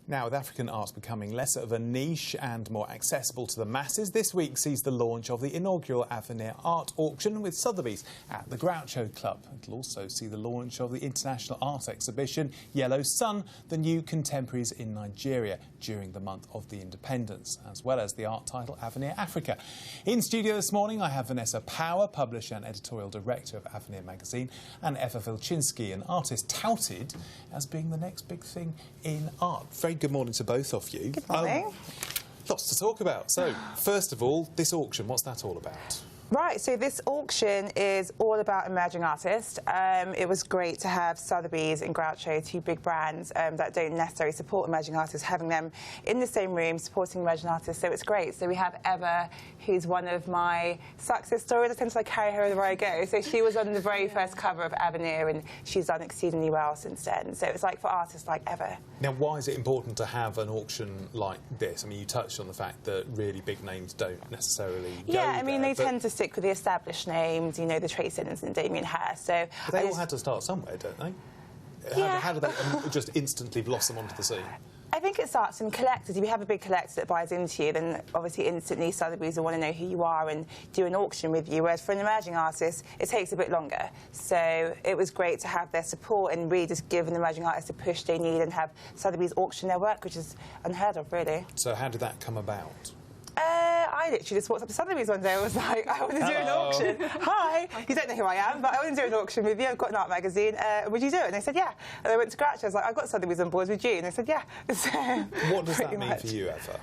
Now, with African art becoming less of a niche and more accessible to the masses, this week sees the launch of the inaugural Avenir Art auction with Sotheby's at the Groucho Club. It'll also see the launch of the international art exhibition Yellow Sun, the new contemporaries in Nigeria, during the month of the independence, as well as the art title Avenir Africa. In studio this morning, I have Vanessa, publisher and editorial director of Avenir Magazine, and Wilcyznski, an artist touted as being the next big thing in art. Very good morning to both of you. Good morning. Lots to talk about. So, first of all, this auction, what's that all about? Right, so this auction is all about emerging artists. It was great to have Sotheby's and Groucho, two big brands that don't necessarily support emerging artists, having them in the same room supporting emerging artists, so it's great. So we have Eva, who's one of my success stories. I tend to carry her wherever I go. So she was on the very first cover of Avenir, and she's done exceedingly well since then. So it's like for artists like Eva. Now, why is it important to have an auction like this? I mean, you touched on the fact that really big names don't necessarily go Yeah, I mean, there, they tend to stick with the established names, you know, the Tracy Sinners and Damien Hirst. So but they all had to start somewhere, don't they? Yeah. How do they just instantly blossom onto the scene? I think it starts in collectors. If you have a big collector that buys into you, then obviously instantly Sotheby's will want to know who you are and do an auction with you, whereas for an emerging artist, it takes a bit longer. So it was great to have their support and really just give an emerging artist the push they need and have Sotheby's auction their work, which is unheard of, really. So how did that come about? I literally just walked up to Sotheby's one day. I was like, I want to do an auction. Hi, you don't know who I am, but I want to do an auction with you. I've got an art magazine. Would you do it? And they said, yeah. And I went to Groucho. I was like, I've got Sotheby's on board with you. And they said, yeah. So, what does that mean for you, Eva?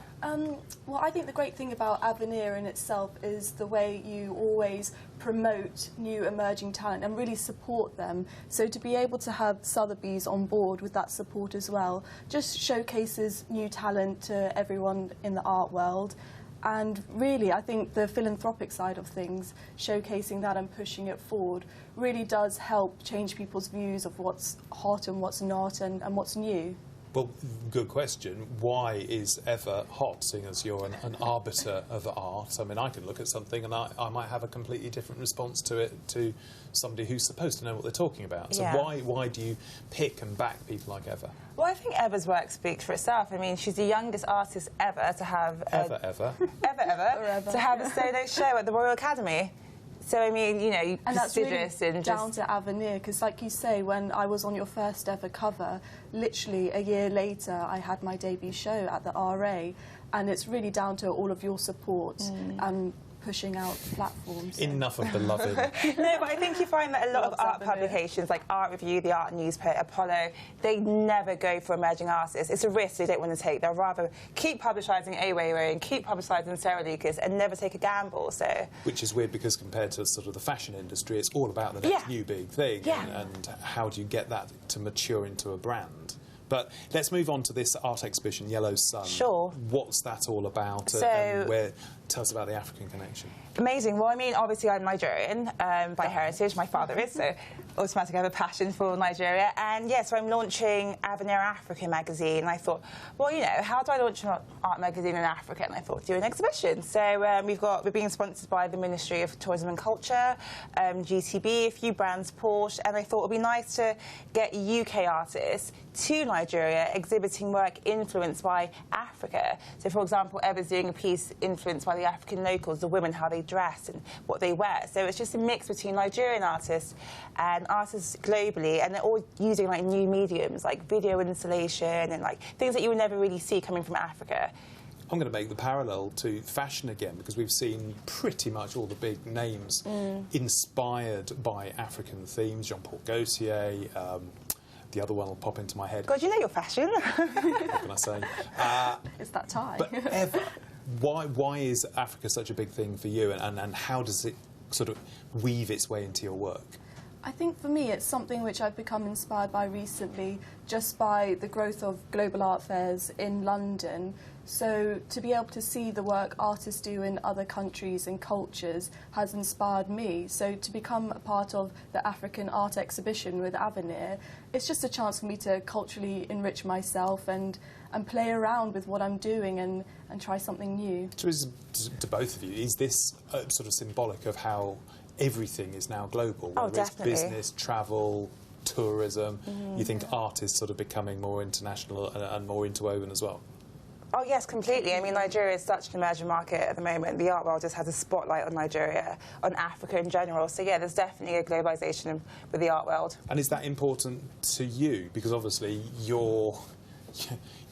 Well, I think the great thing about Avenir in itself is the way you always promote new emerging talent and really support them. So to be able to have Sotheby's on board with that support as well just showcases new talent to everyone in the art world. And really, I think the philanthropic side of things, showcasing that and pushing it forward, really does help change people's views of what's hot and what's not and what's new. Well, good question. Why is Eva hot, seeing as you're an arbiter of art? I mean, I can look at something and I might have a completely different response to it to somebody who's supposed to know what they're talking about. So yeah. why do you pick and back people like Eva? Well, I think Eva's work speaks for itself. I mean, she's the youngest artist ever to have Ever to have a solo show at the Royal Academy. So, I mean, you know, and that's really and down to Avenir, because like you say, when I was on your first ever cover, literally a year later, I had my debut show at the RA, and it's really down to all of your support and pushing out platforms. Enough of the loving. No, but I think you find that a lot of art publications, like Art Review, the Art Newspaper, Apollo, they never go for emerging artists. It's a risk they don't want to take. They'll rather keep publicising Away and keep publicising Sarah Lucas and never take a gamble. So, which is weird because compared to sort of the fashion industry, it's all about the next new big thing. Yeah. And how do you get that to mature into a brand? But let's move on to this art exhibition, Yellow Sun. Sure. What's that all about? So, and tell us about the African connection. Amazing. Well, I mean, obviously I'm Nigerian by heritage. My father is, so automatically I have a passion for Nigeria. And yeah, so I'm launching Avenir Africa magazine. And I thought, well, you know, how do I launch an art magazine in Africa? And I thought, do an exhibition. So we're being sponsored by the Ministry of Tourism and Culture, GTB, a few brands, Porsche, and I thought it would be nice to get UK artists to Nigeria exhibiting work influenced by Africa. So, for example, Eva's doing a piece influenced by the African locals, the women, how they dress and what they wear. So it's just a mix between Nigerian artists and artists globally, and they're all using like new mediums like video installation and like things that you would never really see coming from Africa. I'm going to make the parallel to fashion again, because we've seen pretty much all the big names inspired by African themes. Jean-Paul Gaultier, the other one will pop into my head. God, you know your fashion. What can I say? It's that tie. But Eva, why is Africa such a big thing for you, and how does it sort of weave its way into your work? I think for me it's something which I've become inspired by recently, just by the growth of global art fairs in London. So to be able to see the work artists do in other countries and cultures has inspired me. So to become a part of the African art exhibition with Avenir, it's just a chance for me to culturally enrich myself and play around with what I'm doing and try something new. So to both of you, is this sort of symbolic of how everything is now global? Oh, whether it's definitely. business, travel, tourism. You think art is sort of becoming more international and more interwoven as well? Oh, yes, completely. I mean, Nigeria is such an emerging market at the moment. The art world just has a spotlight on Nigeria, on Africa in general. So, yeah, there's definitely a globalisation with the art world. And is that important to you? Because obviously you're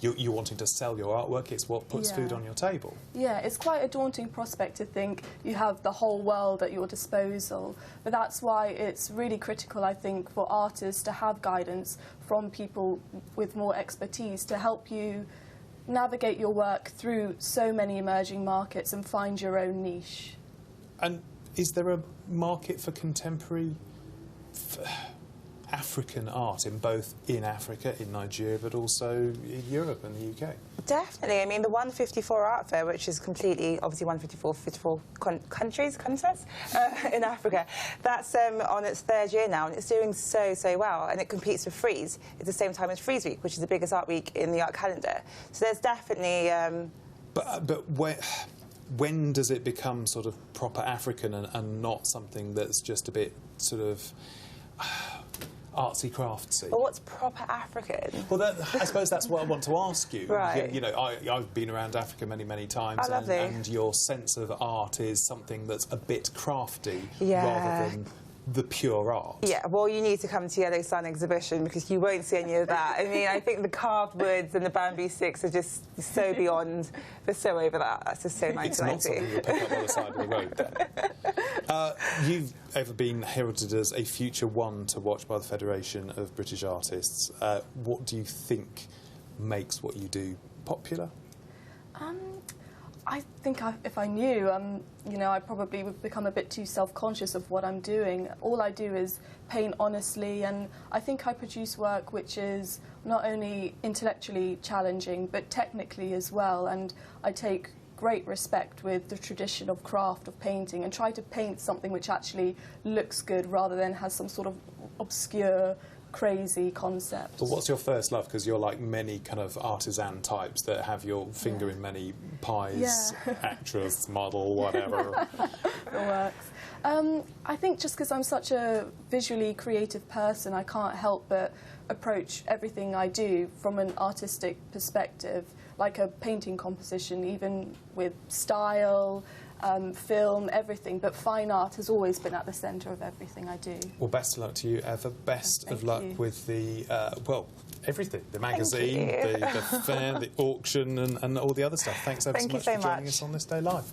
wanting to sell your artwork. It's what puts food on your table. Yeah, it's quite a daunting prospect to think you have the whole world at your disposal. But that's why it's really critical, I think, for artists to have guidance from people with more expertise to help you navigate your work through so many emerging markets and find your own niche. And is there a market for contemporary African art in Africa, in Nigeria, but also in Europe and the UK? Definitely. I mean, the 154 Art Fair, which is completely, obviously 154 countries, continents in Africa, that's on its third year now, and it's doing so well, and it competes with Frieze. It's the same time as Frieze Week, which is the biggest art week in the art calendar. So there's definitely... But when does it become sort of proper African and not something that's just a bit sort of... artsy-craftsy? Well, what's proper African? Well, I suppose that's what I want to ask you. Right. You know, I've been around Africa many times, Oh, and your sense of art is something that's a bit crafty rather than the pure art. Yeah, well, you need to come to Yellow Sun exhibition because you won't see any of that. I mean, I think the carved woods and the bamboo sticks are just so beyond, they're so over that. That's just so nice. It's not something you'll pick up on the side of the road, then. You've ever been heralded as a future one to watch by the Federation of British Artists. What do you think makes what you do popular? I think if I knew, you know, I probably would become a bit too self-conscious of what I'm doing. All I do is paint honestly, and I think I produce work which is not only intellectually challenging, but technically as well, and I take great respect with the tradition of craft of painting and try to paint something which actually looks good rather than has some sort of obscure, crazy concept. But what's your first love? Because you're like many kind of artisan types that have your finger in many pies, actress, model, whatever. It works. I think just because I'm such a visually creative person, I can't help but approach everything I do from an artistic perspective, like a painting composition, even with style, film, everything, but fine art has always been at the centre of everything I do. Well, best of luck to you, Eva. Best of luck with the, well, everything, the magazine, the fair, the auction and all the other stuff. Thanks ever so much for joining us on This Day Live.